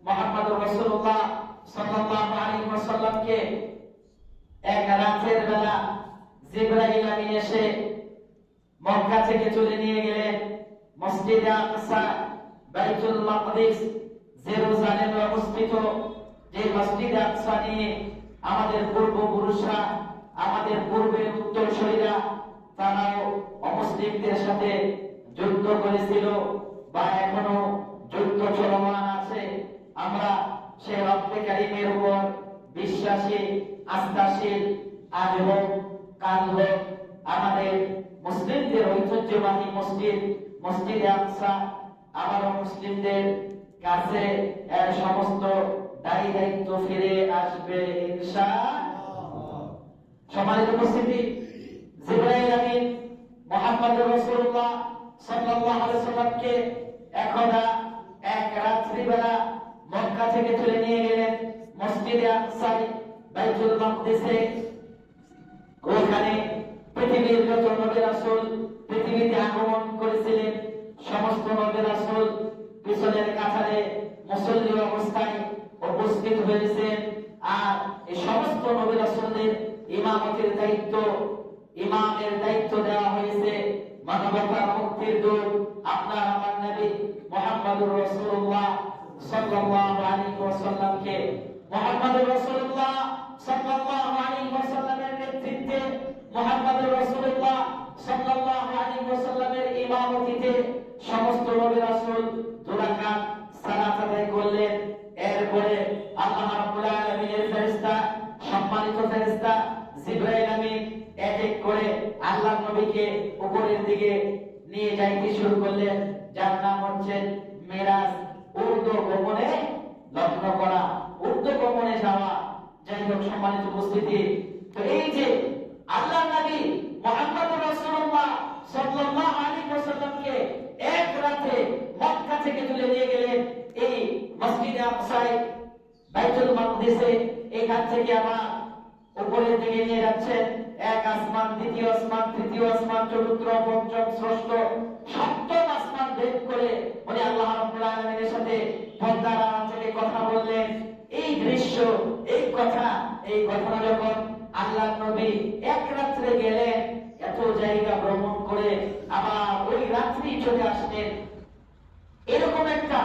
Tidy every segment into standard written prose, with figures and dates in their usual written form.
মুহাম্মদুর রাসূলুল্লাহ সাল্লাল্লাহু আলাইহি ওয়াসাল্লামকে এক রাতের বেলা জিবরাইল আমিন এসে মক্কা থেকে তুলে নিয়ে গেলেন মসজিদে আকসা, বাইতুল মাকদিস, জেরুজালেমে অবস্থিত যে মসজিদে আকসা নিয়ে আমাদের পূর্বপুরুষরা, আমাদের পূর্বের উত্তরসূরিরা তারাও অমুসলিমদের সাথে যুদ্ধ করেছিল বা এখনো যুদ্ধ চলমান আছে। আমরা সেই রব্বে কারীমের উপর বিশ্বাসী, আস্থাশীল। আজ হোক কাল হোক আমাদের মুসলিমদের ঐতিহ্যবাহী মসজিদ মসজিদে আকসা আবারও মুসলিমদের কাছে এর সমস্ত দায়ী দায়িত্ব ফিরে আসবে ইনশাআল্লাহ। সম্মানিত উপস্থিতি, জিবরাইল আমিন মুহাম্মদুর রাসূলুল্লাহ সাল্লাল্লাহু আলাইহি ওয়াসাল্লামকে একদা এক রাত্রিবেলা মক্কা থেকে তুলে নিয়ে গেলেন মসজিদে আকসা, বাইতুল মাকদিসে। ওখানে পৃথিবীর যত নবী রাসূল পৃথিবীতে আগমন করেছিলেন সমস্ত নবী রাসূল পিছনের কাতারে মুসল্লি অবস্থায় উপস্থিত হয়েছেন। আর এই সমস্ত নবী রাসূলদের ইমামতের দায়িত্ব, ইমামের দায়িত্ব দেওয়া হয়েছে মানবতার মুক্তির দূত আপনার আমার নবী মুহাম্মদুর রাসূলুল্লাহ সাল্লাল্লাহু আলাইহি ওয়াসাল্লামকে। মুহাম্মদুর রাসূলুল্লাহ সাল্লাল্লাহু আলাইহি ওয়াসাল্লামের নেতৃত্বে, মুহাম্মদুর রাসূলুল্লাহ সাল্লাল্লাহু আলাইহি ওয়াসাল্লামের ইমামতিতে সমস্ত নবী রাসূল দুই রাকাত সালাত আদায় করলেন। এরপরে আল্লাহ রাব্বুল আলামিনের ফেরেশতা, সম্মানিত ফেরেশতা জিবরাইল আমিন এক এক করে আল্লাহর নবীকে উপরের দিকে নিয়ে যাইতে শুরু করলেন, যার নাম হচ্ছে মিরাজ। ঊর্ধ্ব গমনে লগ্ন করা, ঊর্ধ্ব গমনে যাওয়া। যাই হোক সম্মানিত উপস্থিতি, তো এই যে আল্লাহর নবী মুহাম্মদুর রাসূলুল্লাহ সাল্লাল্লাহু আলাইহি ওয়াসাল্লামকে এক রাতে মক্কা থেকে তুলে নিয়ে গেলেন এই মসজিদে আকসায়, বাইতুল মাকদিসে। এখান থেকে আবার উপরের দিকে নিয়ে যাচ্ছেন। এক আসমান, দ্বিতীয় আসমান, তৃতীয় আসমান, চতুর্থ, পঞ্চম, ষষ্ঠ, সপ্তম আসমান ভেদ করে উনি আল্লাহ রাব্বুল আলামিনের সাথে পর্দার আড়াল থেকে কথা বললেন। এই দৃশ্য, এই কথা, এই ঘটনা যখন আল্লাহর নবী এক রাত্রে গেলেন, এত জায়গা ভ্রমণ করে আবার ওই রাত্রি চলে আসলেন, এরকম একটা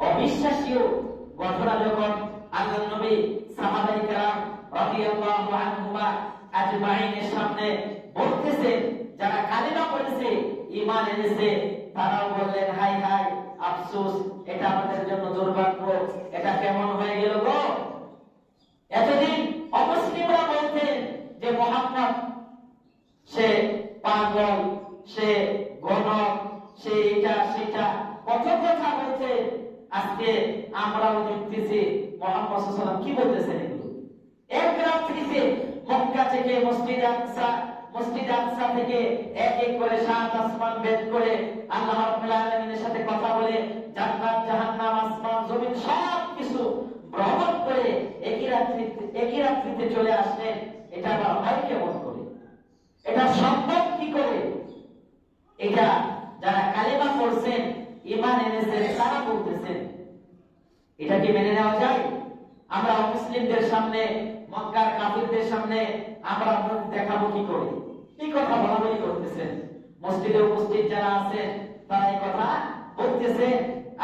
অবিশ্বাসীয় ঘটনা যখন আল্লাহর নবী সাহাবায়ে কেরাম রাদিয়াল্লাহু আনহুমা আজমাইনের সামনে বলতেছেন, যারা কালিমা পড়েছে, ঈমান এনেছে, তারাও বললেন হাই হাই, আফসোস, এটা আমাদের জন্য দুর্ভাগ্য, এটা কেমন হয়ে গেল গো। এতদিন অমুসলিমরা বলতেন যে মুহাম্মদ সে পাগল, সে গণক, সে এটা সেটা, কত কথা বলছে। আজকে আমরাও দেখতেছি মুহাম্মদ সাল্লাল্লাহু আলাইহি ওয়াসাল্লাম কি বলতেছেন এগুলো। এক রাত্রিতে মক্কা থেকে মসজিদে আকসা, মসজিদে আকসা থেকে এক এক করে সাত আসমান ভেদ করে আল্লাহ রাব্বুল আলামিনের সাথে কথা বলে জান্নাত, জাহান্নাম, আসমান, জমিন সব কিছু ভ্রমণ করে একই রাত্রিতে চলে আসলেন। এটা আবার হয় কেমন করে? এটা সম্ভব কি করে? এটা যারা কালিমা পড়ছেন, ঈমান এনেছেন, তারা বলতেছেন। এটা কি মেনে নেওয়া যায়? আমরা মুসলিমদের সামনে, মক্কার কাফিরদের সামনে আমরা মুখ দেখাবো কি করে? কি কথা বলাবলি করতেছেন। মসজিদে উপস্থিত যারা আছেন তারা এই কথা বলতেছে।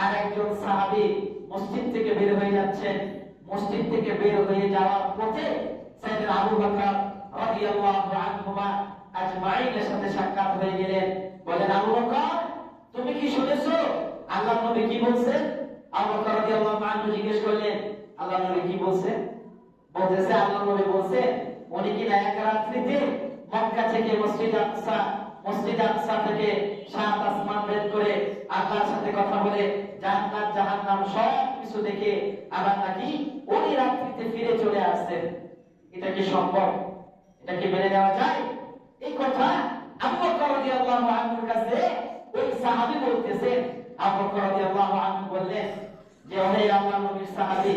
আর একজন সাহাবী মসজিদ থেকে বের হয়ে যাচ্ছেন। মসজিদ থেকে বের হয়ে যাওয়ার পথে সাইয়েদনা আবু বকর রাদিয়াল্লাহু আনহুমা আজমাইনের সাথে সাক্ষাৎ হয়ে গেলেন। বলেন, আবু বকর, তুমি কি শুনেছো আল্লাহর নবী কি বলছেন? আবু বকর রাদিয়াল্লাহু আনহু জিজ্ঞেস করলেন, আল্লাহর নবী কি বলছে? বলতেছে, আল্লাহর নবী বলছে উনি কি এক রাত্রিতে মক্কা থেকে মসজিদে আকসা থেকে সাত আসমান ভেদ করে আল্লাহর সাথে কথা বলে জান্নাত, জাহান্নাম সব কিছু দেখে আবার নাকি ওই রাত্রিতে ফিরে চলে আসছেন। এটা কি সম্ভব? এটা কি মেনে নেওয়া যায়? এই কথা আবু বকর রাদিয়াল্লাহু আনহুর কাছে ওই সাহাবী বলতেছেন। আবু বকর রাদিয়াল্লাহু আনহু বললেন যে, ওহে আল্লাহর নবীর সাহাবী,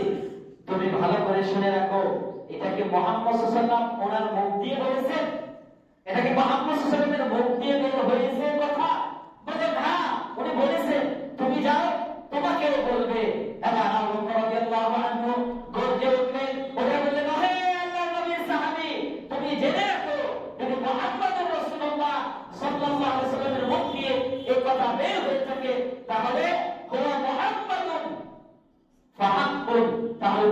তুমি ভালো করে শুনে রাখো, এটা কি মুহাম্মদ সাল্লাল্লাহু আলাইহি ওয়াসাল্লাম ওনার মুখ দিয়ে বলেছেন? এটা কি মুহাম্মদ সাল্লাল্লাহু আলাইহি ওয়াসাল্লামের মুখ দিয়ে বের হয়েছে কথা? বলে হ্যাঁ, উনি বলেছেন, তুমি যাও, তোমাকেও বলবে। এবার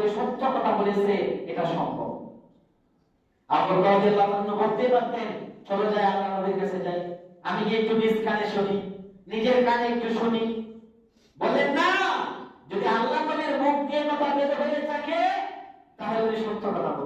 যে সত্য কথা বলেছে এটা সম্ভব। আবু বকর রাদিয়াল্লাহু আনহু বলতে পারতেন, চলো যাই আল্লাহ নবীর কাছে যাই, আমি গিয়ে একটু নিজ কানে শুনি, নিজের কানে একটু শুনি। বলেন না, যদি আল্লাহ নবীর মুখ দিয়ে কথা বের হয়ে থাকে তাহলে উনি সত্য কথা বলেন।